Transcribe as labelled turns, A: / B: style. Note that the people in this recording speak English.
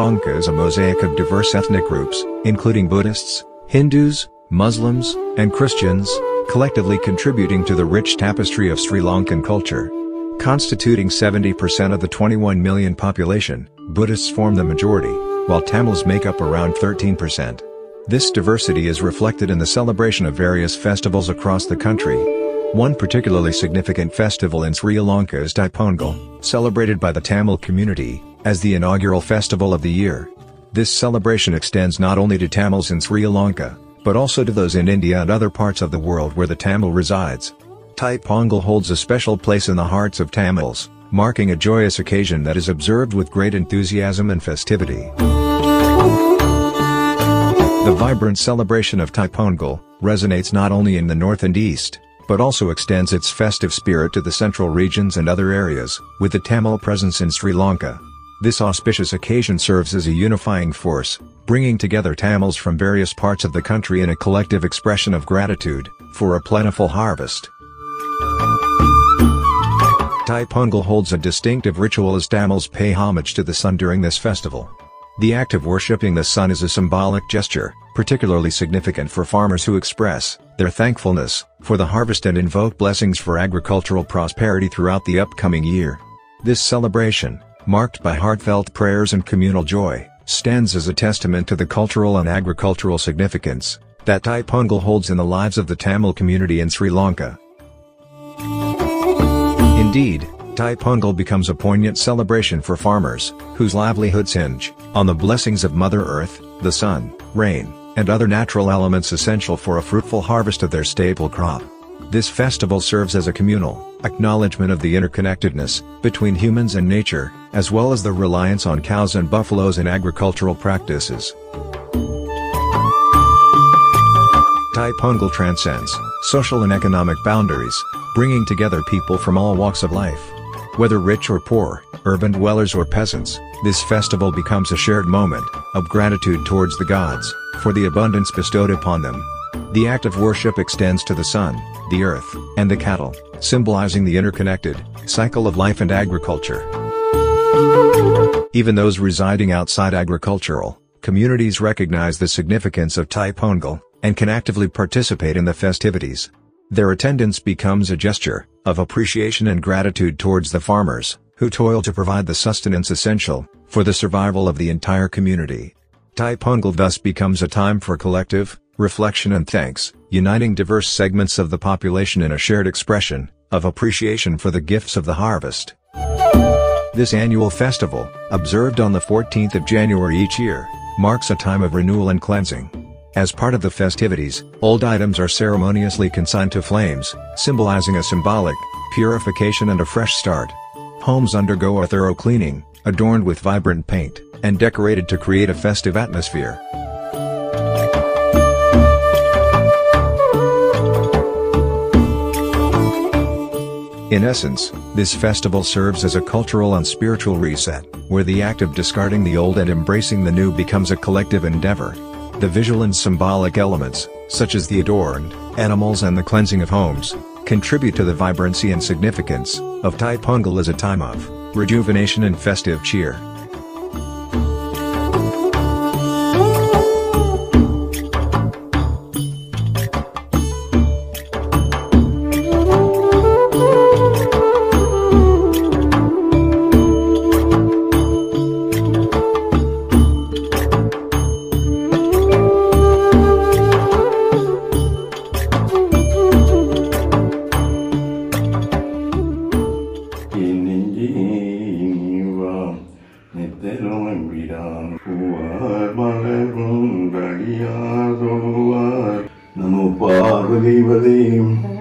A: Lanka is a mosaic of diverse ethnic groups, including Buddhists, Hindus, Muslims, and Christians, collectively contributing to the rich tapestry of Sri Lankan culture. Constituting 70% of the 21 million population, Buddhists form the majority, while Tamils make up around 13%. This diversity is reflected in the celebration of various festivals across the country. One particularly significant festival in Sri Lanka is Pongal, celebrated by the Tamil community as the inaugural festival of the year. This celebration extends not only to Tamils in Sri Lanka, but also to those in India and other parts of the world where the Tamil resides. Pongal holds a special place in the hearts of Tamils, marking a joyous occasion that is observed with great enthusiasm and festivity. The vibrant celebration of Pongal resonates not only in the north and east, but also extends its festive spirit to the central regions and other areas, with the Tamil presence in Sri Lanka. This auspicious occasion serves as a unifying force, bringing together Tamils from various parts of the country in a collective expression of gratitude for a plentiful harvest. Pongal holds a distinctive ritual as Tamils pay homage to the sun during this festival. The act of worshipping the sun is a symbolic gesture, particularly significant for farmers who express their thankfulness for the harvest and invoke blessings for agricultural prosperity throughout the upcoming year. This celebration, marked by heartfelt prayers and communal joy, stands as a testament to the cultural and agricultural significance that Pongal holds in the lives of the Tamil community in Sri Lanka. Indeed, Pongal becomes a poignant celebration for farmers, whose livelihoods hinge on the blessings of Mother Earth, the sun, rain, and other natural elements essential for a fruitful harvest of their staple crop. This festival serves as a communal acknowledgement of the interconnectedness between humans and nature, as well as the reliance on cows and buffaloes in agricultural practices. Pongal transcends social and economic boundaries, bringing together people from all walks of life. Whether rich or poor, urban dwellers or peasants, this festival becomes a shared moment of gratitude towards the gods for the abundance bestowed upon them. The act of worship extends to the sun, the earth, and the cattle, symbolizing the interconnected cycle of life and agriculture. Even those residing outside agricultural communities recognize the significance of Pongal and can actively participate in the festivities. Their attendance becomes a gesture of appreciation and gratitude towards the farmers who toil to provide the sustenance essential for the survival of the entire community. Pongal thus becomes a time for collective reflection and thanks, uniting diverse segments of the population in a shared expression of appreciation for the gifts of the harvest. This annual festival, observed on the 14th of January each year, marks a time of renewal and cleansing. As part of the festivities, old items are ceremoniously consigned to flames, symbolizing a symbolic purification and a fresh start. Homes undergo a thorough cleaning, adorned with vibrant paint, and decorated to create a festive atmosphere. In essence, this festival serves as a cultural and spiritual reset, where the act of discarding the old and embracing the new becomes a collective endeavor. The visual and symbolic elements, such as the adorned animals and the cleansing of homes, contribute to the vibrancy and significance of Pongal as a time of rejuvenation and festive cheer.
B: Namo Parvati